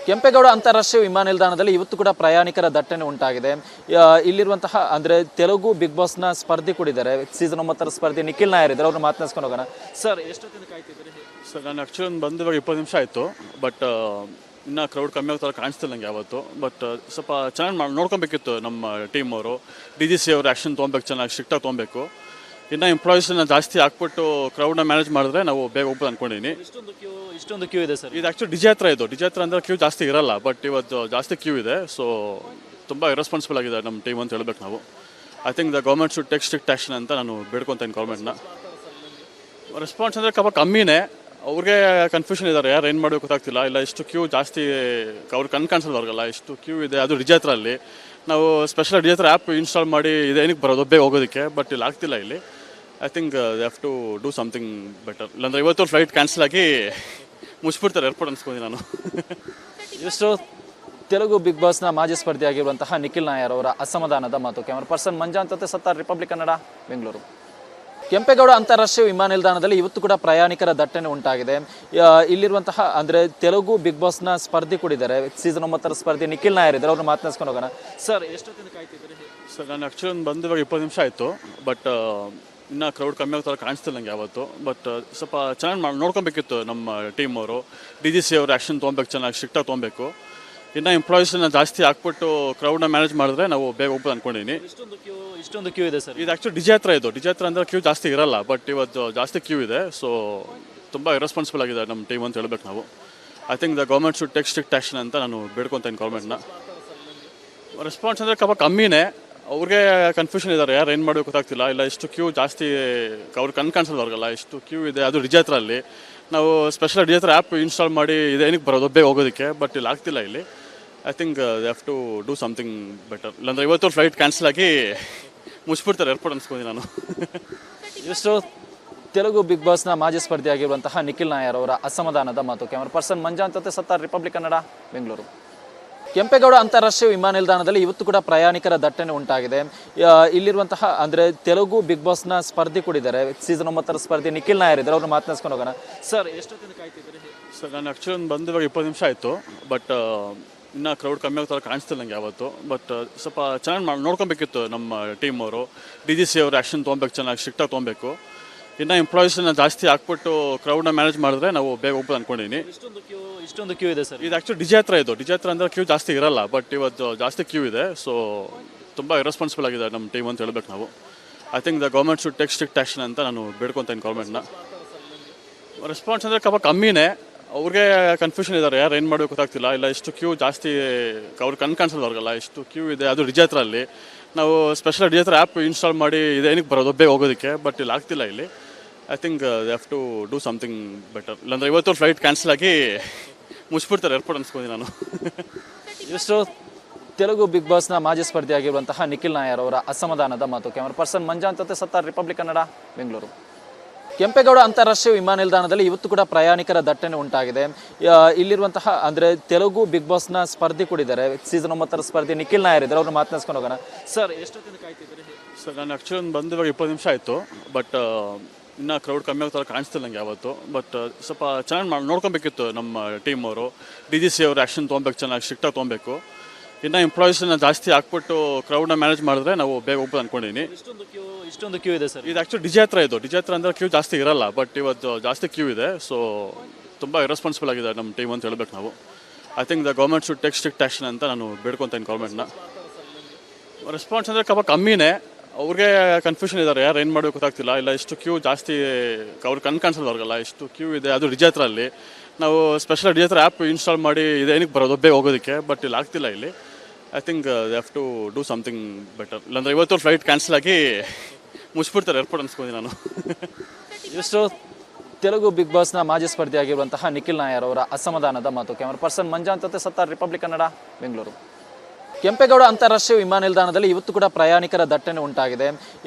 ಕೆಂಪೇಗೌಡ ಅಂತಾರಾಷ್ಟ್ರೀಯ ವಿಮಾನ ನಿಲ್ದಾಣದಲ್ಲಿ ಇವತ್ತು ಕೂಡ ಪ್ರಯಾಣಿಕರ ದಟ್ಟಣೆ ಉಂಟಾಗಿದೆ. ಇಲ್ಲಿರುವಂತಹ ಅಂದ್ರೆ ತೆಲುಗು ಬಿಗ್ ಬಾಸ್ನ ಸ್ಪರ್ಧಿ ಕೂಡಿದ್ದಾರೆ, ಸೀಸನ್ 9 ಸ್ಪರ್ಧಿ ನಿಖಿಲ್ ನಾಯರ್ ಇದ್ದಾರೆ. ಅವ್ರನ್ನ ಮಾತನಾಡ್ಸ್ಕೊಂಡು ಹೋಗೋಣ. ಸರ್, ಎಷ್ಟೊತ್ತಿಂದ ಕಾಯ್ತಿದ್ದೀರಿ? ಸರ್, ನಾನು ಆ್ಯಕ್ಚುಲಿ ಬಂದು ಇವಾಗ 20 ನಿಮಿಷ ಆಯಿತು. ಬಟ್ ಇನ್ನೂ ಕ್ರೌಡ್ ಕಮ್ಮಿ ಆಗ್ತಾರೆ ಕಾಣಿಸ್ತಿಲ್ಲ ನಂಗೆ ಯಾವತ್ತು. ಬಟ್ ಸ್ವಲ್ಪ ಚೆನ್ನಾಗಿ ನೋಡ್ಕೊಬೇಕಿತ್ತು ನಮ್ಮ ಟೀಮ್ ಅವರು. DGC ಅವರು ಆ್ಯಕ್ಷನ್ ತೊಗೊಬೇಕು, ಚೆನ್ನಾಗಿ ಸ್ಟ್ರಿಕ್ಟಾಗಿ ತೊಗೊಬೇಕು. ಇನ್ನು ಎಂಪ್ಲಾಯೀಸ್ನ ಜಾಸ್ತಿ ಹಾಕ್ಬಿಟ್ಟು ಕ್ರೌಡ್ನ ಮ್ಯಾನೇಜ್ ಮಾಡಿದ್ರೆ ನಾವು ಬೇಗ ಹೋಗ್ಬೋದು ಅಂದ್ಕೊಂಡಿದ್ದೀನಿ. ಇಷ್ಟೊಂದು ಕ್ಯೂ ಇದೆ ಸರ್. ಇದು ಆ್ಯಕ್ಚುಲಿ ಡಿಜೆ ಹತ್ರ ಅಂದರೆ ಕ್ಯೂ ಜಾಸ್ತಿ ಇರಲ್ಲ, ಬಟ್ ಇವತ್ತು ಜಾಸ್ತಿ ಕ್ಯೂ ಇದೆ. ಸೊ ತುಂಬ ಇರೆಸ್ಪಾನ್ಸಿಬಲ್ ಆಗಿದೆ ನಮ್ಮ ಟೀಮ್ ಅಂತ ಹೇಳ್ಬೇಕು ನಾವು. I think the government should take strict action ಅಂತ ನಾನು ಬೇಡ್ಕೊತೀನಿ ಗೌರ್ಮೆಂಟ್ನ. ರೆಸ್ಪಾನ್ಸ್ ಅಂದರೆ ಕಮ್ಮಿನೇ. ಅವ್ರಿಗೆ ಕನ್ಫ್ಯೂಷನ್ ಇದ್ದಾರೆ, ಯಾರು ಏನು ಮಾಡಬೇಕು ಗೊತ್ತಾಗ್ತಿಲ್ಲ. ಇಲ್ಲ ಇಷ್ಟು ಕ್ಯೂ ಜಾಸ್ತಿ ಅವ್ರಿಗೆ ಕಾಣಿಸಲ್ಲ ಅವ್ರಿಗಲ್ಲ, ಇಷ್ಟು ಕ್ಯೂ ಇದೆ. ಅದು ಡಿಜೆ ಹತ್ರಲ್ಲಿ ನಾವು ಸ್ಪೆಷಲ್ ಡಿಜೆ ಹತ್ರ ಆ್ಯಪ್ ಇನ್ಸ್ಟಾಲ್ ಮಾಡಿ ಇದೇನಕ್ಕೆ ಬರೋದು ಬೇಗ ಹೋಗೋದಕ್ಕೆ, ಬಟ್ ಇಲ್ಲಿ ಆಗ್ತಿಲ್ಲ. ಇಲ್ಲಿ I think they have to do something better. ಇಲ್ಲಾಂದರೆ ಇವತ್ತು ಫ್ಲೈಟ್ ಕ್ಯಾನ್ಸಲ್ ಆಗಿ ಮುಚ್ಚಿಬಿಡ್ತಾರೆ ಏರ್ಪೋರ್ಟ್ ಅನ್ಸ್ಕೊಂಡು ನಾನು. ಇಷ್ಟು ತೆಲುಗು ಬಿಗ್ ಬಾಸ್ನ ಮಾಜಿ ಸ್ಪರ್ಧಿ ಆಗಿರುವಂತಹ ನಿಖಿಲ್ ನಾಯರ್ ಅವರ ಅಸಮಾಧಾನದ ಮಾತು. ಕ್ಯಾಮರಾ ಪರ್ಸನ್ ಮಂಜಾಂತ್ ಜೊತೆ ಸತ್ತಾರ್, ರಿಪಬ್ಲಿಕ್ ಕನ್ನಡ, ಬೆಂಗಳೂರು. ಕೆಂಪೇಗೌಡ ಅಂತಾರಾಷ್ಟ್ರೀಯ ವಿಮಾನ ನಿಲ್ದಾಣದಲ್ಲಿ ಇವತ್ತು ಕೂಡ ಪ್ರಯಾಣಿಕರ ದಟ್ಟಣೆ ಉಂಟಾಗಿದೆ. ಇಲ್ಲಿರುವಂತಹ ಅಂದ್ರೆ ತೆಲುಗು ಬಿಗ್ ಬಾಸ್ನ ಸ್ಪರ್ಧಿ ಕೂಡಿದ್ದಾರೆ, ಸೀಸನ್ 9 ಸ್ಪರ್ಧಿ ನಿಖಿಲ್ ನಾಯರ್ ಇದ್ದಾರೆ. ಅವ್ರನ್ನ ಮಾತನಾಡ್ಸ್ಕೊಂಡು ಹೋಗೋಣ. ಸರ್, ಎಷ್ಟೊತ್ತಿಂದ ಕಾಯ್ತಿದ್ದೀರಿ? ಸರ್, ನಾನು ಆ್ಯಕ್ಚುಲಿ ಬಂದು ಇವಾಗ 20 ನಿಮಿಷ ಆಯಿತು. ಬಟ್ ಇನ್ನೂ ಕ್ರೌಡ್ ಕಮ್ಮಿ ಆಗ್ತಾರೆ ಕಾಣಿಸ್ತಿಲ್ಲ ನಂಗೆ ಯಾವತ್ತು. ಬಟ್ ಸ್ವಲ್ಪ ಚೆನ್ನಾಗಿ ನೋಡ್ಕೊಬೇಕಿತ್ತು ನಮ್ಮ ಟೀಮ್ ಅವರು. DGC ಅವರು ಆ್ಯಕ್ಷನ್ ತೊಗೊಬೇಕು, ಚೆನ್ನಾಗಿ ಸ್ಟ್ರಿಕ್ಟಾಗಿ ತೊಗೊಬೇಕು. ಇನ್ನು ಎಂಪ್ಲಾಯೀಸ್ನ ಜಾಸ್ತಿ ಹಾಕ್ಬಿಟ್ಟು ಕ್ರೌಡ್ನ ಮ್ಯಾನೇಜ್ ಮಾಡಿದ್ರೆ ನಾವು ಬೇಗ ಹೋಗ್ಬೋದು ಅಂದ್ಕೊಂಡಿದ್ದೀನಿ. ಇಷ್ಟೊಂದು ಕ್ಯೂ ಇದೆ ಸರ್. ಇದು ಆ್ಯಕ್ಚುಲಿ ಡಿಜೆ ಹತ್ರ ಅಂದರೆ ಕ್ಯೂ ಜಾಸ್ತಿ ಇರಲ್ಲ, ಬಟ್ ಇವತ್ತು ಜಾಸ್ತಿ ಕ್ಯೂ ಇದೆ. ಸೊ ತುಂಬ ಇರೆಸ್ಪಾನ್ಸಿಬಲ್ ಆಗಿದೆ ನಮ್ಮ ಟೀಮ್ ಅಂತ ಹೇಳ್ಬೇಕು ನಾವು. I think the government should take strict action ಅಂತ ನಾನು ಬೇಡ್ಕೊತೀನಿ ಗೌರ್ಮೆಂಟ್ನ. ರೆಸ್ಪಾನ್ಸ್ ಅಂದರೆ ಕಮ್ಮಿನೇ. ಅವ್ರಿಗೆ ಕನ್ಫ್ಯೂಷನ್ ಇದ್ದಾರೆ, ಯಾರು ಏನು ಮಾಡಬೇಕು ಗೊತ್ತಾಗ್ತಿಲ್ಲ. ಇಲ್ಲ ಇಷ್ಟು ಕ್ಯೂ ಜಾಸ್ತಿ ಅವ್ರಿಗೆ ಕಾಣಿಸಲ್ಲ ಅವ್ರಿಗಲ್ಲ, ಇಷ್ಟು ಕ್ಯೂ ಇದೆ. ಅದು ಡಿಜೆ ಹತ್ರಲ್ಲಿ ನಾವು ಸ್ಪೆಷಲ್ ಡಿಜೆ ಹತ್ರ ಆ್ಯಪ್ ಇನ್ಸ್ಟಾಲ್ ಮಾಡಿ ಇದೇನಕ್ಕೆ ಬರೋದು ಬೇಗ ಹೋಗೋದಕ್ಕೆ, ಬಟ್ ಇಲ್ಲಿ ಆಗ್ತಿಲ್ಲ. ಇಲ್ಲಿ I think they have to do something better. ಇಲ್ಲಾಂದರೆ ಇವತ್ತು ಫ್ಲೈಟ್ ಕ್ಯಾನ್ಸಲ್ ಆಗಿ ಮುಚ್ಚಿಬಿಡ್ತಾರೆ ಏರ್ಪೋರ್ಟ್ ಅನ್ಸ್ಕೊಂಡು ನಾನು. ಇಷ್ಟು ತೆಲುಗು ಬಿಗ್ ಬಾಸ್ನ ಮಾಜಿ ಸ್ಪರ್ಧಿ ಆಗಿರುವಂತಹ ನಿಖಿಲ್ ನಾಯರ್ ಅವರ ಅಸಮಾಧಾನದ ಮಾತು. ಕ್ಯಾಮರಾ ಪರ್ಸನ್ ಮಂಜಾಂತ್ ಜೊತೆ ಸತ್ತಾರ್, ರಿಪಬ್ಲಿಕ್ ಕನ್ನಡ, ಬೆಂಗಳೂರು. ಕೆಂಪೇಗೌಡ ಅಂತಾರಾಷ್ಟ್ರೀಯ ವಿಮಾನ ನಿಲ್ದಾಣದಲ್ಲಿ ಇವತ್ತು ಕೂಡ ಪ್ರಯಾಣಿಕರ ದಟ್ಟಣೆ ಉಂಟಾಗಿದೆ. ಇಲ್ಲಿರುವಂತಹ ಅಂದ್ರೆ ತೆಲುಗು ಬಿಗ್ ಬಾಸ್ನ ಸ್ಪರ್ಧಿ ಕೂಡಿದ್ದಾರೆ, ಸೀಸನ್ 9 ಸ್ಪರ್ಧಿ ನಿಖಿಲ್ ನಾಯರ್ ಇದ್ದಾರೆ. ಅವ್ರನ್ನ ಮಾತನಾಡ್ಸ್ಕೊಂಡು ಹೋಗೋಣ. ಸರ್, ಎಷ್ಟೊತ್ತಿಂದ ಕಾಯ್ತಿದ್ದೀರಿ? ಸರ್, ನಾನು ಆ್ಯಕ್ಚುಲಿ ಬಂದು ಇವಾಗ 20 ನಿಮಿಷ ಆಯಿತು. ಬಟ್ ಇನ್ನೂ ಕ್ರೌಡ್ ಕಮ್ಮಿ ಆಗ್ತಾರೆ ಕಾಣಿಸ್ತಿಲ್ಲ ನಂಗೆ ಯಾವತ್ತು. ಬಟ್ ಸ್ವಲ್ಪ ಚೆನ್ನಾಗಿ ನೋಡ್ಕೊಬೇಕಿತ್ತು ನಮ್ಮ ಟೀಮ್ ಅವರು. DGC ಅವರು ಆ್ಯಕ್ಷನ್ ತೊಗೊಬೇಕು, ಚೆನ್ನಾಗಿ ಸ್ಟ್ರಿಕ್ಟಾಗಿ ತೊಗೊಬೇಕು. ಇನ್ನು ಎಂಪ್ಲಾಯೀಸ್ನ ಜಾಸ್ತಿ ಹಾಕ್ಬಿಟ್ಟು ಕ್ರೌಡ್ನ ಮ್ಯಾನೇಜ್ ಮಾಡಿದ್ರೆ ನಾವು ಬೇಗ ಹೋಗ್ಬೋದು ಅಂದ್ಕೊಂಡಿದ್ದೀನಿ. ಇಷ್ಟೊಂದು ಕ್ಯೂ ಇದೆ ಸರ್. ಇದು ಆ್ಯಕ್ಚುಲಿ ಡಿಜೆ ಹತ್ರ ಅಂದರೆ ಕ್ಯೂ ಜಾಸ್ತಿ ಇರಲ್ಲ, ಬಟ್ ಇವತ್ತು ಜಾಸ್ತಿ ಕ್ಯೂ ಇದೆ. ಸೊ ತುಂಬ ಇರೆಸ್ಪಾನ್ಸಿಬಲ್ ಆಗಿದೆ ನಮ್ಮ ಟೀಮ್ ಅಂತ ಹೇಳ್ಬೇಕು ನಾವು. I think the government should take strict action ಅಂತ ನಾನು ಬೇಡ್ಕೊತೀನಿ ಗೌರ್ಮೆಂಟ್ನ. ರೆಸ್ಪಾನ್ಸ್ ಅಂದರೆ ಕಮ್ಮಿನೇ. ಅವ್ರಿಗೆ ಕನ್ಫ್ಯೂಷನ್ ಇದ್ದಾರೆ, ಯಾರು ಏನು ಮಾಡಬೇಕು ಗೊತ್ತಾಗ್ತಿಲ್ಲ. ಇಲ್ಲ ಇಷ್ಟು ಕ್ಯೂ ಜಾಸ್ತಿ ಅವ್ರಿಗೆ ಕಾಣಿಸಲ್ಲ ಅವ್ರಿಗಲ್ಲ, ಇಷ್ಟು ಕ್ಯೂ ಇದೆ. ಅದು ಡಿಜೆ ಹತ್ರಲ್ಲಿ ನಾವು ಸ್ಪೆಷಲ್ ಡಿಜೆ ಹತ್ರ ಆ್ಯಪ್ ಇನ್ಸ್ಟಾಲ್ ಮಾಡಿ ಇದೇನಕ್ಕೆ ಬರೋದು ಬೇಗ ಹೋಗೋದಕ್ಕೆ, ಬಟ್ ಇಲ್ಲಿ ಆಗ್ತಿಲ್ಲ. ಇಲ್ಲಿ I think they have to do something better. ಇಲ್ಲಾಂದರೆ ಇವತ್ತು ಫ್ಲೈಟ್ ಕ್ಯಾನ್ಸಲ್ ಆಗಿ ಮುಚ್ಚಿಬಿಡ್ತಾರೆ ಏರ್ಪೋರ್ಟ್ ಅನ್ಸ್ಕೊಂಡು ನಾನು. ಇಷ್ಟು ತೆಲುಗು ಬಿಗ್ ಬಾಸ್ನ ಮಾಜಿ ಸ್ಪರ್ಧಿ ಆಗಿರುವಂತಹ ನಿಖಿಲ್ ನಾಯರ್ ಅವರ ಅಸಮಾಧಾನದ ಮಾತು. ಕ್ಯಾಮರಾ ಪರ್ಸನ್ ಮಂಜಾಂತ್ ಜೊತೆ ಸತ್ತಾರ್, ರಿಪಬ್ಲಿಕ್ ಕನ್ನಡ, ಬೆಂಗಳೂರು. ಕೆಂಪೇಗೌಡ ಅಂತಾರಾಷ್ಟ್ರೀಯ ವಿಮಾನ ನಿಲ್ದಾಣದಲ್ಲಿ ಇವತ್ತು ಕೂಡ ಪ್ರಯಾಣಿಕರ ದಟ್ಟಣೆ ಉಂಟಾಗಿದೆ. ಇಲ್ಲಿರುವಂತಹ ಅಂದ್ರೆ ತೆಲುಗು ಬಿಗ್ ಬಾಸ್ನ ಸ್ಪರ್ಧಿ ಕೂಡಿದ್ದಾರೆ, ಸೀಸನ್ 9 ಸ್ಪರ್ಧಿ ನಿಖಿಲ್ ನಾಯರ್ ಇದ್ದಾರೆ. ಅವ್ರನ್ನ ಮಾತನಾಡ್ಸ್ಕೊಂಡು ಹೋಗೋಣ. ಸರ್, ಎಷ್ಟೊತ್ತಿಂದ ಕಾಯ್ತಿದ್ದೀರಿ? ಸರ್, ನಾನು ಆ್ಯಕ್ಚುಲಿ ಬಂದು ಇವಾಗ 20 ನಿಮಿಷ ಆಯಿತು. ಬಟ್ ಇನ್ನೂ ಕ್ರೌಡ್ ಕಮ್ಮಿ ಆಗ್ತಾರೆ ಕಾಣಿಸ್ತಿಲ್ಲ ನಂಗೆ ಯಾವತ್ತು. ಬಟ್ ಸ್ವಲ್ಪ ಚೆನ್ನಾಗಿ ನೋಡ್ಕೊಬೇಕಿತ್ತು ನಮ್ಮ ಟೀಮ್ ಅವರು. DGC ಅವರು ಆ್ಯಕ್ಷನ್ ತೊಗೊಬೇಕು, ಚೆನ್ನಾಗಿ ಸ್ಟ್ರಿಕ್ಟಾಗಿ ತೊಗೊಬೇಕು. ಇನ್ನು ಎಂಪ್ಲಾಯೀಸ್ನ ಜಾಸ್ತಿ ಹಾಕ್ಬಿಟ್ಟು ಕ್ರೌಡ್ನ ಮ್ಯಾನೇಜ್ ಮಾಡಿದ್ರೆ ನಾವು ಬೇಗ ಹೋಗ್ಬೋದು ಅಂದ್ಕೊಂಡಿದ್ದೀನಿ. ಇಷ್ಟೊಂದು ಕ್ಯೂ ಇದೆ ಸರ್. ಇದು ಆ್ಯಕ್ಚುಲಿ ಡಿಜೆ ಹತ್ರ ಅಂದರೆ ಕ್ಯೂ ಜಾಸ್ತಿ ಇರಲ್ಲ, ಬಟ್ ಇವತ್ತು ಜಾಸ್ತಿ ಕ್ಯೂ ಇದೆ. ಸೊ ತುಂಬ ಇರೆಸ್ಪಾನ್ಸಿಬಲ್ ಆಗಿದೆ ನಮ್ಮ ಟೀಮ್ ಅಂತ ಹೇಳ್ಬೇಕು ನಾವು. I think the government should take strict action ಅಂತ ನಾನು ಬೇಡ್ಕೊತೀನಿ ಗೌರ್ಮೆಂಟ್ನ. ರೆಸ್ಪಾನ್ಸ್ ಅಂದರೆ ಕಮ್ಮಿನೇ. ಅವ್ರಿಗೆ ಕನ್ಫ್ಯೂಷನ್ ಇದ್ದಾರೆ, ಯಾರು ಏನು ಮಾಡಬೇಕು ಗೊತ್ತಾಗ್ತಿಲ್ಲ. ಇಲ್ಲ ಇಷ್ಟು ಕ್ಯೂ ಜಾಸ್ತಿ ಅವ್ರಿಗೆ ಕಾಣಿಸಲ್ಲ ಅವ್ರಿಗಲ್ಲ, ಇಷ್ಟು ಕ್ಯೂ ಇದೆ. ಅದು ಡಿಜೆ ಹತ್ರಲ್ಲಿ ನಾವು ಸ್ಪೆಷಲ್ ಡಿಜೆ ಹತ್ರ ಆ್ಯಪ್ ಇನ್ಸ್ಟಾಲ್ ಮಾಡಿ ಇದೇನಕ್ಕೆ ಬರೋದು ಬೇಗ ಹೋಗೋದಕ್ಕೆ, ಬಟ್ ಇಲ್ಲಿ ಆಗ್ತಿಲ್ಲ. ಇಲ್ಲಿ I think they have to do something better. ಇಲ್ಲಾಂದರೆ ಇವತ್ತು ಫ್ಲೈಟ್ ಕ್ಯಾನ್ಸಲ್ ಆಗಿ ಮುಚ್ಚಿಬಿಡ್ತಾರೆ ಏರ್ಪೋರ್ಟ್ ಅನ್ಸ್ಕೊಂಡು ನಾನು. ಇಷ್ಟು ತೆಲುಗು ಬಿಗ್ ಬಾಸ್ನ ಮಾಜಿ ಸ್ಪರ್ಧಿ ಆಗಿರುವಂತಹ ನಿಖಿಲ್ ನಾಯರ್ ಅವರ ಅಸಮಾಧಾನದ ಮಾತು. ಕ್ಯಾಮರಾ ಪರ್ಸನ್ ಮಂಜಾಂತ್ ಜೊತೆ ಸತ್ತಾರ್, ರಿಪಬ್ಲಿಕ್ ಕನ್ನಡ, ಬೆಂಗಳೂರು. ಕೆಂಪೇಗೌಡ ಅಂತಾರಾಷ್ಟ್ರೀಯ ವಿಮಾನ ನಿಲ್ದಾಣದಲ್ಲಿ ಇವತ್ತು ಕೂಡ ಪ್ರಯಾಣಿಕರ ದಟ್ಟಣೆ ಉಂಟಾಗಿದೆ.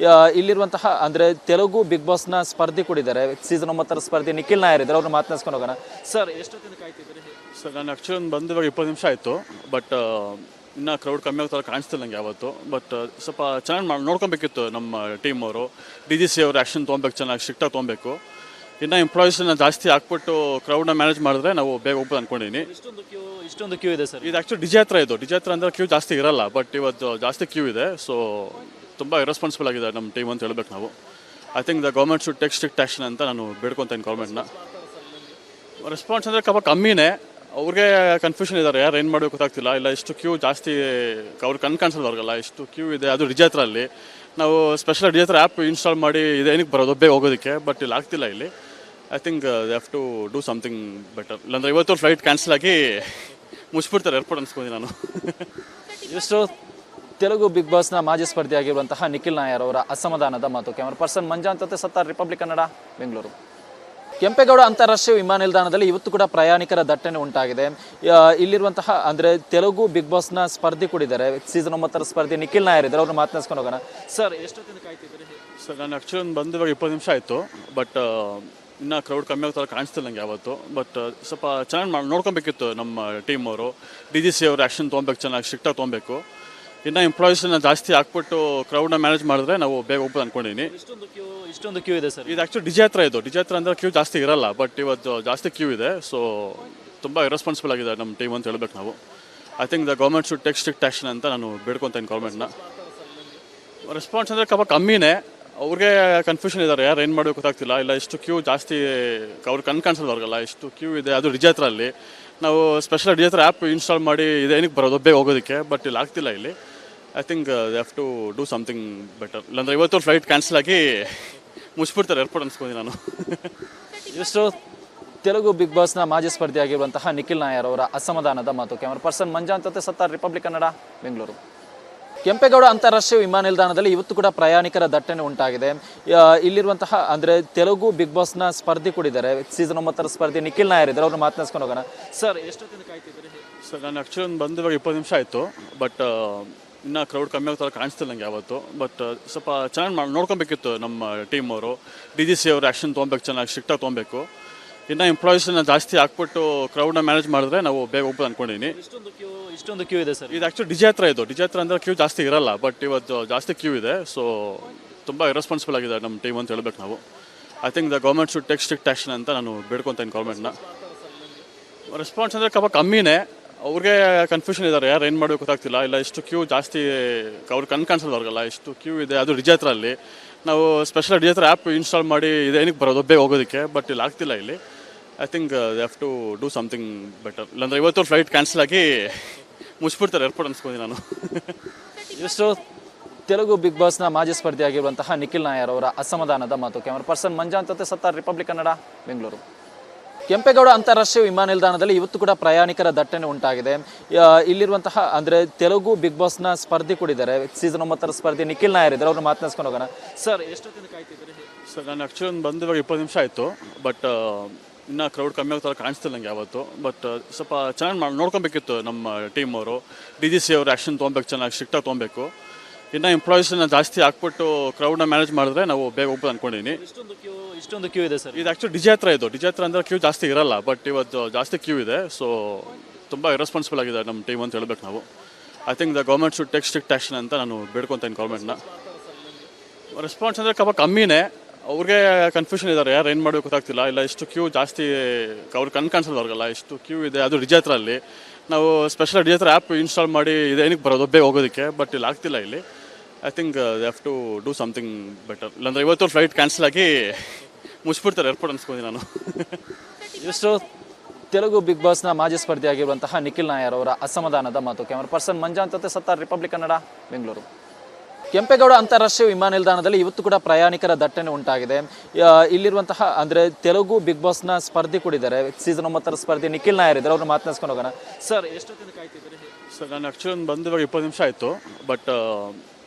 ಇಲ್ಲಿರುವಂತಹ ಅಂದ್ರೆ ತೆಲುಗು ಬಿಗ್ ಬಾಸ್ನ ಸ್ಪರ್ಧಿ ಕೂಡಿದ್ದಾರೆ, ಸೀಸನ್ 9 ಸ್ಪರ್ಧಿ ನಿಖಿಲ್ ನಾಯರ್ ಇದ್ದಾರೆ. ಅವ್ರನ್ನ ಮಾತನಾಡ್ಸ್ಕೊಂಡು ಹೋಗೋಣ. ಸರ್, ಎಷ್ಟೊತ್ತಿಂದ ಕಾಯ್ತಿದ್ದೀರಿ? ಸರ್, ನಾನು ಆ್ಯಕ್ಚುಲಿ ಬಂದು ಇವಾಗ 20 ನಿಮಿಷ ಆಯಿತು. ಬಟ್ ಇನ್ನೂ ಕ್ರೌಡ್ ಕಮ್ಮಿ ಆಗ್ತಾರೆ ಕಾಣಿಸ್ತಿಲ್ಲ ನಂಗೆ ಯಾವತ್ತು. ಬಟ್ ಸ್ವಲ್ಪ ಚೆನ್ನಾಗಿ ನೋಡ್ಕೊಬೇಕಿತ್ತು ನಮ್ಮ ಟೀಮ್ ಅವರು. DGC ಅವರು ಆ್ಯಕ್ಷನ್ ತೊಗೊಬೇಕು, ಚೆನ್ನಾಗಿ ಸ್ಟ್ರಿಕ್ಟಾಗಿ ತೊಗೊಬೇಕು. ಇನ್ನು ಎಂಪ್ಲಾಯೀಸ್ನ ಜಾಸ್ತಿ ಹಾಕ್ಬಿಟ್ಟು ಕ್ರೌಡ್ನ ಮ್ಯಾನೇಜ್ ಮಾಡಿದ್ರೆ ನಾವು ಬೇಗ ಹೋಗ್ಬೋದು ಅಂದ್ಕೊಂಡಿದ್ದೀನಿ. ಇಷ್ಟೊಂದು ಕ್ಯೂ ಇದೆ ಸರ್. ಇದು ಆ್ಯಕ್ಚುಲಿ ಡಿಜೆ ಹತ್ರ ಅಂದರೆ ಕ್ಯೂ ಜಾಸ್ತಿ ಇರಲ್ಲ, ಬಟ್ ಇವತ್ತು ಜಾಸ್ತಿ ಕ್ಯೂ ಇದೆ. ಸೊ ತುಂಬ ಇರೆಸ್ಪಾನ್ಸಿಬಲ್ ಆಗಿದೆ ನಮ್ಮ ಟೀಮ್ ಅಂತ ಹೇಳ್ಬೇಕು ನಾವು. I think the government should take strict action ಅಂತ ನಾನು ಬೇಡ್ಕೊತೀನಿ ಗೌರ್ಮೆಂಟ್ನ. ರೆಸ್ಪಾನ್ಸ್ ಅಂದರೆ ಕಮ್ಮಿನೇ, ಅವ್ರಿಗೆ ಕನ್ಫ್ಯೂಷನ್ ಇದ್ದಾರೆ, ಯಾರು ಏನು ಮಾಡಬೇಕು ಗೊತ್ತಾಗ್ತಿಲ್ಲ. ಇಲ್ಲ ಇಷ್ಟು ಕ್ಯೂ ಜಾಸ್ತಿ ಅವ್ರಿಗೆ ಕನ್ಸಲ್ವರ್ಗಲ್ಲ, ಇಷ್ಟು ಕ್ಯೂ ಇದೆ. ಅದು ಡಿಜೆ ಹತ್ರಲ್ಲಿ ನಾವು ಸ್ಪೆಷಲ್ ಡಿಜೆ ಹತ್ರ ಆ್ಯಪ್ ಇನ್ಸ್ಟಾಲ್ ಮಾಡಿ ಇದೇನಕ್ಕೆ ಬರೋದು ಬೇಗ ಹೋಗೋದಕ್ಕೆ, ಬಟ್ ಇಲ್ಲಿ ಆಗ್ತಿಲ್ಲ. ಇಲ್ಲಿ I think they have to do something better. ಇಲ್ಲಾಂದರೆ ಇವತ್ತು ಫ್ಲೈಟ್ ಕ್ಯಾನ್ಸಲ್ ಆಗಿ ಮುಚ್ಚಿಬಿಡ್ತಾರೆ ಏರ್ಪೋರ್ಟ್ ಅನ್ಸ್ಕೊಂಡು ನಾನು. ಇಷ್ಟು ತೆಲುಗು ಬಿಗ್ ಬಾಸ್ನ ಮಾಜಿ ಸ್ಪರ್ಧಿಯಾಗಿರುವಂತಹ ನಿಖಿಲ್ ನಾಯರ್ ಅವರ ಅಸಮಾಧಾನದ ಮಾತು. ಕ್ಯಾಮರಾ ಪರ್ಸನ್ ಮಂಜಾನ್ ಜೊತೆ ಸತ್ತಾರ್, ರಿಪಬ್ಲಿಕ್ ಕನ್ನಡ, ಬೆಂಗಳೂರು. ಕೆಂಪೇಗೌಡ ಅಂತಾರಾಷ್ಟ್ರೀಯ ವಿಮಾನ ನಿಲ್ದಾಣದಲ್ಲಿ ಇವತ್ತು ಕೂಡ ಪ್ರಯಾಣಿಕರ ದಟ್ಟಣೆ ಉಂಟಾಗಿದೆ. ಇಲ್ಲಿರುವಂತಹ ಅಂದರೆ ತೆಲುಗು ಬಿಗ್ ಬಾಸ್ನ ಸ್ಪರ್ಧಿ ಕೂಡಿದ್ದಾರೆ, ಸೀಸನ್ 9 ಸ್ಪರ್ಧಿ ನಿಖಿಲ್ ನಾಯರ್ ಇದ್ದಾರೆ. ಅವ್ರನ್ನ ಮಾತನಾಡ್ಸ್ಕೊಂಡು ಹೋಗೋಣ. ಸರ್, ಎಷ್ಟೊತ್ತಿಂದ ಕಾಯ್ತಿದ್ದೀರಿ? ಸರ್, ನಾನು ಆ್ಯಕ್ಚುಲಿ ಬಂದು ಇವಾಗ 20 ನಿಮಿಷ ಆಯಿತು, ಬಟ್ ಇನ್ನೂ ಕ್ರೌಡ್ ಕಮ್ಮಿ ಆಗ್ತಾರೆ ಕಾಣಿಸ್ತಿಲ್ಲ ನಂಗೆ ಯಾವತ್ತು. ಬಟ್ ಸ್ವಲ್ಪ ಚೆನ್ನಾಗಿ ನೋಡ್ಕೊಬೇಕಿತ್ತು ನಮ್ಮ ಟೀಮ್ ಅವರು. DGC ಅವರು ಆ್ಯಕ್ಷನ್ ತೊಗೊಬೇಕು, ಚೆನ್ನಾಗಿ ಸ್ಟ್ರಿಕ್ಟಾಗಿ ತೊಗೊಬೇಕು. ಇನ್ನು ಎಂಪ್ಲಾಯೀಸ್ನ ಜಾಸ್ತಿ ಹಾಕ್ಬಿಟ್ಟು ಕ್ರೌಡ್ನ ಮ್ಯಾನೇಜ್ ಮಾಡಿದ್ರೆ ನಾವು ಬೇಗ ಹೋಗ್ಬೋದು ಅಂದ್ಕೊಂಡಿದ್ದೀನಿ. ಇಷ್ಟೊಂದು ಕ್ಯೂ ಇದೆ ಸರ್. ಇದು ಆ್ಯಕ್ಚುಲಿ ಡಿಜೆ ಹತ್ರ ಅಂದರೆ ಕ್ಯೂ ಜಾಸ್ತಿ ಇರಲ್ಲ, ಬಟ್ ಇವತ್ತು ಜಾಸ್ತಿ ಕ್ಯೂ ಇದೆ. ಸೊ ತುಂಬ ಇರೆಸ್ಪಾನ್ಸಿಬಲ್ ಆಗಿದೆ ನಮ್ಮ ಟೀಮ್ ಅಂತ ಹೇಳ್ಬೇಕು ನಾವು. I think the government should take strict action ಅಂತ ನಾನು ಬೇಡ್ಕೊತೀನಿ ಗೌರ್ಮೆಂಟ್ನ. ರೆಸ್ಪಾನ್ಸ್ ಅಂದರೆ ಕಮ್ಮಿನೇ, ಅವ್ರಿಗೆ ಕನ್ಫ್ಯೂಷನ್ ಇದ್ದಾರೆ, ಯಾರು ಏನು ಮಾಡಬೇಕು ಗೊತ್ತಾಗ್ತಿಲ್ಲ. ಇಲ್ಲ ಇಷ್ಟು ಕ್ಯೂ ಜಾಸ್ತಿ ಅವ್ರಿಗೆ ಕನ್ಸಲ್ವರ್ಗಲ್ಲ, ಇಷ್ಟು ಕ್ಯೂ ಇದೆ. ಅದು ಡಿಜೆ ಹತ್ರಲ್ಲಿ ನಾವು ಸ್ಪೆಷಲ್ ಡಿಜೆ ಹತ್ರ ಆ್ಯಪ್ ಇನ್ಸ್ಟಾಲ್ ಮಾಡಿ ಇದೇನಕ್ಕೆ ಬರೋದು ಬೇಗ ಹೋಗೋದಕ್ಕೆ, ಬಟ್ ಇಲ್ಲಿ ಆಗ್ತಿಲ್ಲ. ಇಲ್ಲಿ I think they have to do something better. ಇಲ್ಲಾಂದರೆ ಇವತ್ತು ಫ್ಲೈಟ್ ಕ್ಯಾನ್ಸಲ್ ಆಗಿ ಮುಚ್ಚಿಬಿಡ್ತಾರೆ ಏರ್ಪೋರ್ಟ್ ಅನ್ಸ್ಕೊಂಡು ನಾನು. ಇಷ್ಟು ತೆಲುಗು ಬಿಗ್ ಬಾಸ್ನ ಮಾಜಿ ಸ್ಪರ್ಧಿಯಾಗಿರುವಂತಹ ನಿಖಿಲ್ ನಾಯರ್ ಅವರ ಅಸಮಾಧಾನದ ಮಾತು. ಕ್ಯಾಮರಾ ಪರ್ಸನ್ ಮಂಜಾನ್ ಜೊತೆ ಸತ್ತಾರ್, ರಿಪಬ್ಲಿಕ್ ಕನ್ನಡ, ಬೆಂಗಳೂರು. ಕೆಂಪೇಗೌಡ ಅಂತಾರಾಷ್ಟ್ರೀಯ ವಿಮಾನ ನಿಲ್ದಾಣದಲ್ಲಿ ಇವತ್ತು ಕೂಡ ಪ್ರಯಾಣಿಕರ ದಟ್ಟಣೆ ಉಂಟಾಗಿದೆ. ಇಲ್ಲಿರುವಂತಹ ಅಂದರೆ ತೆಲುಗು ಬಿಗ್ ಬಾಸ್ನ ಸ್ಪರ್ಧಿ ಕೂಡಿದ್ದಾರೆ, ಸೀಸನ್ 9 ಸ್ಪರ್ಧಿ ನಿಖಿಲ್ ನಾಯರ್ ಇದ್ದಾರೆ. ಅವ್ರನ್ನ ಮಾತನಾಡ್ಸ್ಕೊಂಡು ಹೋಗೋಣ. ಸರ್, ಎಷ್ಟೊತ್ತಿಂದ ಕಾಯ್ತಿದ್ದೀರಿ? ಸರ್, ನಾನು ಆ್ಯಕ್ಚುಲಿ ಬಂದು ಇವಾಗ 20 ನಿಮಿಷ ಆಯಿತು, ಬಟ್ ಇನ್ನೂ ಕ್ರೌಡ್ ಕಮ್ಮಿ ಆಗ್ತಾರೆ ಕಾಣಿಸ್ತಿಲ್ಲ ನಂಗೆ ಯಾವತ್ತು. ಬಟ್ ಸ್ವಲ್ಪ ಚೆನ್ನಾಗಿ ನೋಡ್ಕೊಬೇಕಿತ್ತು ನಮ್ಮ ಟೀಮ್ ಅವರು. DGC ಅವರು ಆ್ಯಕ್ಷನ್ ತೊಗೊಬೇಕು, ಚೆನ್ನಾಗಿ ಸ್ಟ್ರಿಕ್ಟಾಗಿ ತೊಗೊಬೇಕು. ಇನ್ನು ಎಂಪ್ಲಾಯೀಸ್ನ ಜಾಸ್ತಿ ಹಾಕ್ಬಿಟ್ಟು ಕ್ರೌಡ್ನ ಮ್ಯಾನೇಜ್ ಮಾಡಿದ್ರೆ ನಾವು ಬೇಗ ಹೋಗ್ಬೋದು ಅಂದ್ಕೊಂಡಿದ್ದೀನಿ. ಇಷ್ಟೊಂದು ಕ್ಯೂ ಇದೆ ಸರ್. ಇದು ಆ್ಯಕ್ಚುಲಿ ಡಿಜೆ ಹತ್ರ ಅಂದರೆ ಕ್ಯೂ ಜಾಸ್ತಿ ಇರಲ್ಲ, ಬಟ್ ಇವತ್ತು ಜಾಸ್ತಿ ಕ್ಯೂ ಇದೆ. ಸೊ ತುಂಬ ಇರೆಸ್ಪಾನ್ಸಿಬಲ್ ಆಗಿದೆ ನಮ್ಮ ಟೀಮ್ ಅಂತ ಹೇಳ್ಬೇಕು ನಾವು. I think the government should take strict action ಅಂತ ನಾನು ಬೇಡ್ಕೊತೀನಿ ಗೌರ್ಮೆಂಟ್ನ. ರೆಸ್ಪಾನ್ಸ್ ಅಂದರೆ ಕಮ್ಮಿನೇ, ಅವ್ರಿಗೆ ಕನ್ಫ್ಯೂಷನ್ ಇದ್ದಾರೆ, ಯಾರು ಏನು ಮಾಡಬೇಕು ಗೊತ್ತಾಗ್ತಿಲ್ಲ. ಇಲ್ಲ ಇಷ್ಟು ಕ್ಯೂ ಜಾಸ್ತಿ ಅವ್ರಿಗೆ ಕನ್ಸಲ್ವರ್ಗಲ್ಲ, ಇಷ್ಟು ಕ್ಯೂ ಇದೆ. ಅದು ಡಿಜೆ ಹತ್ರಲ್ಲಿ ನಾವು ಸ್ಪೆಷಲ್ ಡಿಜೆ ಹತ್ರ ಆ್ಯಪ್ ಇನ್ಸ್ಟಾಲ್ ಮಾಡಿ ಇದೇನಕ್ಕೆ ಬರೋದು ಬೇಗ ಹೋಗೋದಕ್ಕೆ, ಬಟ್ ಇಲ್ಲಿ ಆಗ್ತಿಲ್ಲ. ಇಲ್ಲಿ I think they have to do something better. ಇಲ್ಲಾಂದರೆ ಇವತ್ತು ಫ್ಲೈಟ್ ಕ್ಯಾನ್ಸಲ್ ಆಗಿ ಮುಚ್ಚಿಬಿಡ್ತಾರೆ ಏರ್ಪೋರ್ಟ್ ಅನ್ಸ್ಕೊಂಡು ನಾನು. ಇಷ್ಟು ತೆಲುಗು ಬಿಗ್ ಬಾಸ್ನ ಮಾಜಿ ಸ್ಪರ್ಧಿಯಾಗಿರುವಂತಹ ನಿಖಿಲ್ ನಾಯರ್ ಅವರ ಅಸಮಾಧಾನದ ಮಾತು. ಕ್ಯಾಮರಾ ಪರ್ಸನ್ ಮಂಜಾನ್ ಜೊತೆ ಸತ್ತಾರ್, ರಿಪಬ್ಲಿಕ್ ಕನ್ನಡ, ಬೆಂಗಳೂರು. ಕೆಂಪೇಗೌಡ ಅಂತಾರಾಷ್ಟ್ರೀಯ ವಿಮಾನ ನಿಲ್ದಾಣದಲ್ಲಿ ಇವತ್ತು ಕೂಡ ಪ್ರಯಾಣಿಕರ ದಟ್ಟಣೆ ಉಂಟಾಗಿದೆ. ಇಲ್ಲಿರುವಂತಹ ಅಂದರೆ ತೆಲುಗು ಬಿಗ್ ಬಾಸ್ನ ಸ್ಪರ್ಧಿ ಕೂಡಿದ್ದಾರೆ, ಸೀಸನ್ 9 ಸ್ಪರ್ಧಿ ನಿಖಿಲ್ ನಾಯರ್ ಇದ್ದಾರೆ. ಅವ್ರನ್ನ ಮಾತನಾಡ್ಸ್ಕೊಂಡು ಹೋಗೋಣ. ಸರ್, ಎಷ್ಟೊತ್ತಿಂದ ಕಾಯ್ತಿದ್ದೀರಿ? ಸರ್, ನಾನು ಆ್ಯಕ್ಚುಲಿ ಬಂದು ಇವಾಗ 20 ನಿಮಿಷ ಆಯಿತು, ಬಟ್ ಇನ್ನೂ ಕ್ರೌಡ್ ಕಮ್ಮಿ ಆಗ್ತಾರೆ ಕಾಣಿಸ್ತಿಲ್ಲ ನಂಗೆ ಯಾವತ್ತು. ಬಟ್ ಸ್ವಲ್ಪ ಚೆನ್ನಾಗಿ ನೋಡ್ಕೊಬೇಕಿತ್ತು ನಮ್ಮ ಟೀಮ್ ಅವರು. DGC ಅವರು ಆ್ಯಕ್ಷನ್ ತೊಗೊಬೇಕು, ಚೆನ್ನಾಗಿ ಸ್ಟ್ರಿಕ್ಟಾಗಿ ತೊಗೊಬೇಕು. ಇನ್ನು ಎಂಪ್ಲಾಯೀಸ್ನ ಜಾಸ್ತಿ ಹಾಕ್ಬಿಟ್ಟು ಕ್ರೌಡ್ನ ಮ್ಯಾನೇಜ್ ಮಾಡಿದ್ರೆ ನಾವು ಬೇಗ ಹೋಗ್ಬೋದು ಅಂದ್ಕೊಂಡಿದ್ದೀನಿ. ಇಷ್ಟೊಂದು ಕ್ಯೂ ಇದೆ ಸರ್. ಇದು ಆ್ಯಕ್ಚುಲಿ ಡಿಜೆ ಹತ್ರ ಅಂದರೆ ಕ್ಯೂ ಜಾಸ್ತಿ ಇರಲ್ಲ, ಬಟ್ ಇವತ್ತು ಜಾಸ್ತಿ ಕ್ಯೂ ಇದೆ. ಸೊ ತುಂಬ ಇರೆಸ್ಪಾನ್ಸಿಬಲ್ ಆಗಿದೆ ನಮ್ಮ ಟೀಮ್ ಅಂತ ಹೇಳ್ಬೇಕು ನಾವು. I think the government should take strict action ಅಂತ ನಾನು ಬೇಡ್ಕೊತೀನಿ ಗೌರ್ಮೆಂಟ್ನ. ರೆಸ್ಪಾನ್ಸ್ ಅಂದರೆ ಕಮ್ಮಿನೇ, ಅವ್ರಿಗೆ ಕನ್ಫ್ಯೂಷನ್ ಇದ್ದಾರೆ, ಯಾರು ಏನು ಮಾಡಬೇಕು ಗೊತ್ತಾಗ್ತಿಲ್ಲ. ಇಲ್ಲ ಇಷ್ಟು ಕ್ಯೂ ಜಾಸ್ತಿ ಅವ್ರಿಗೆ ಕನ್ಸಲ್ವರ್ಗಲ್ಲ, ಇಷ್ಟು ಕ್ಯೂ ಇದೆ. ಅದು ಡಿಜೆ ಹತ್ರಲ್ಲಿ ನಾವು ಸ್ಪೆಷಲ್ ಡಿಜೆ ಹತ್ರ ಆ್ಯಪ್ ಇನ್ಸ್ಟಾಲ್ ಮಾಡಿ ಇದೇನಕ್ಕೆ ಬರೋದು ಬೇಗ ಹೋಗೋದಕ್ಕೆ, ಬಟ್ ಇಲ್ಲಿ ಆಗ್ತಿಲ್ಲ. ಇಲ್ಲಿ I think they have to do something better. ಇಲ್ಲಾಂದರೆ ಇವತ್ತು ಫ್ಲೈಟ್ ಕ್ಯಾನ್ಸಲ್ ಆಗಿ ಮುಚ್ಚಿಬಿಡ್ತಾರೆ ಏರ್ಪೋರ್ಟ್ ಅನ್ಸ್ಕೊಂಡು ನಾನು. ಇಷ್ಟು ತೆಲುಗು ಬಿಗ್ ಬಾಸ್ನ ಮಾಜಿ ಸ್ಪರ್ಧಿಯಾಗಿರುವಂತಹ ನಿಖಿಲ್ ನಾಯರ್ ಅವರ ಅಸಮಾಧಾನದ ಮಾತು. ಕ್ಯಾಮರಾ ಪರ್ಸನ್ ಮಂಜಾನ್ ಜೊತೆ ಸತ್ತಾರ್, ರಿಪಬ್ಲಿಕ್ ಕನ್ನಡ, ಬೆಂಗಳೂರು. ಕೆಂಪೇಗೌಡ ಅಂತಾರಾಷ್ಟ್ರೀಯ ವಿಮಾನ ನಿಲ್ದಾಣದಲ್ಲಿ ಇವತ್ತು ಕೂಡ ಪ್ರಯಾಣಿಕರ ದಟ್ಟಣೆ ಉಂಟಾಗಿದೆ. ಇಲ್ಲಿರುವಂತಹ ಅಂದರೆ ತೆಲುಗು ಬಿಗ್ ಬಾಸ್ನ ಸ್ಪರ್ಧಿ ಕೂಡಿದ್ದಾರೆ, ಸೀಸನ್ 9 ಸ್ಪರ್ಧಿ ನಿಖಿಲ್ ನಾಯರ್ ಇದ್ದಾರೆ. ಅವ್ರನ್ನ ಮಾತನಾಡ್ಸ್ಕೊಂಡು ಹೋಗೋಣ. ಸರ್, ಎಷ್ಟೊತ್ತಿಂದ ಕಾಯ್ತಿದ್ದೀರಿ? ಸರ್, ನಾನು ಆ್ಯಕ್ಚುಲಿ ಬಂದು ಇವಾಗ 20 ನಿಮಿಷ ಆಯಿತು, ಬಟ್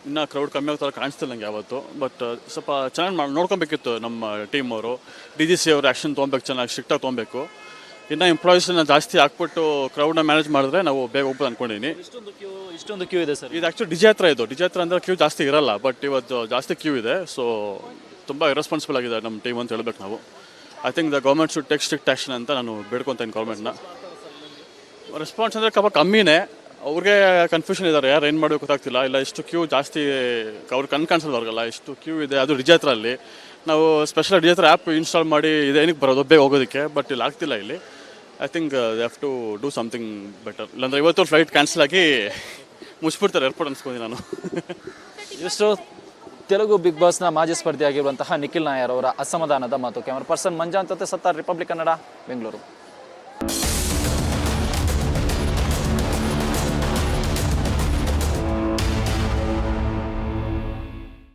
ಇನ್ನೂ ಕ್ರೌಡ್ ಕಮ್ಮಿ ಆಗ್ತಾರೆ ಕಾಣಿಸ್ತಿಲ್ಲ ನಂಗೆ ಯಾವತ್ತು. ಬಟ್ ಸ್ವಲ್ಪ ಚೆನ್ನಾಗಿ ನೋಡ್ಕೊಬೇಕಿತ್ತು ನಮ್ಮ ಟೀಮ್ ಅವರು. DGC ಅವರು ಆ್ಯಕ್ಷನ್ ತೊಗೊಬೇಕು, ಚೆನ್ನಾಗಿ ಸ್ಟ್ರಿಕ್ಟಾಗಿ ತೊಗೊಬೇಕು. ಇನ್ನು ಎಂಪ್ಲಾಯೀಸ್ನ ಜಾಸ್ತಿ ಹಾಕ್ಬಿಟ್ಟು ಕ್ರೌಡ್ನ ಮ್ಯಾನೇಜ್ ಮಾಡಿದ್ರೆ ನಾವು ಬೇಗ ಹೋಗ್ಬೋದು ಅಂದ್ಕೊಂಡಿದ್ದೀನಿ. ಇಷ್ಟೊಂದು ಕ್ಯೂ ಇದೆ ಸರ್. ಇದು ಆ್ಯಕ್ಚುಲಿ ಡಿಜೆ ಹತ್ರ ಅಂದರೆ ಕ್ಯೂ ಜಾಸ್ತಿ ಇರಲ್ಲ, ಬಟ್ ಇವತ್ತು ಜಾಸ್ತಿ ಕ್ಯೂ ಇದೆ. ಸೊ ತುಂಬ ಇರೆಸ್ಪಾನ್ಸಿಬಲ್ ಆಗಿದೆ ನಮ್ಮ ಟೀಮ್ ಅಂತ ಹೇಳ್ಬೇಕು ನಾವು. I think the government should take strict action ಅಂತ ನಾನು ಬೇಡ್ಕೊತೀನಿ ಗೌರ್ಮೆಂಟ್ನ. ರೆಸ್ಪಾನ್ಸ್ ಅಂದರೆ ಕಮ್ಮಿನೇ, ಅವ್ರಿಗೆ ಕನ್ಫ್ಯೂಷನ್ ಇದ್ದಾರೆ, ಯಾರು ಏನು ಮಾಡಬೇಕು ಗೊತ್ತಾಗ್ತಿಲ್ಲ. ಇಲ್ಲ ಇಷ್ಟು ಕ್ಯೂ ಜಾಸ್ತಿ ಅವ್ರಿಗೆ ಕನ್ಸಲ್ವರ್ಗಲ್ಲ, ಇಷ್ಟು ಕ್ಯೂ ಇದೆ. ಅದು ಡಿಜೆ ಹತ್ರಲ್ಲಿ ನಾವು ಸ್ಪೆಷಲ್ ಡಿಜಿಟಲ್ ಆ್ಯಪ್ ಇನ್ಸ್ಟಾಲ್ ಮಾಡಿ ಇದೇನಕ್ಕೆ ಬರೋದು ಬೇಗ ಹೋಗೋದಕ್ಕೆ, ಬಟ್ ಇಲ್ಲಿ ಆಗ್ತಿಲ್ಲ ಇಲ್ಲಿ. I think they have to do something better. ಇಲ್ಲಾಂದರೆ ಇವತ್ತು ಫ್ಲೈಟ್ ಕ್ಯಾನ್ಸಲ್ ಆಗಿ ಮುಚ್ಚಿಬಿಡ್ತಾರೆ ಏರ್ಪೋರ್ಟ್ ಅನ್ಸ್ಕೊಂಡು ನಾನು. ಇಷ್ಟು ತೆಲುಗು ಬಿಗ್ ಬಾಸ್ನ ಮಾಜಿ ಸ್ಪರ್ಧಿಯಾಗಿರುವಂತಹ ನಿಖಿಲ್ ನಾಯರ್ ಅವರ ಅಸಮಾಧಾನದ ಮಾತು. ಕ್ಯಾಮರಾ ಪರ್ಸನ್ ಮಂಜಾಂತ್ ಜೊತೆ ಸತ್ತಾರ್, ರಿಪಬ್ಲಿಕ್ ಕನ್ನಡ, ಬೆಂಗಳೂರು.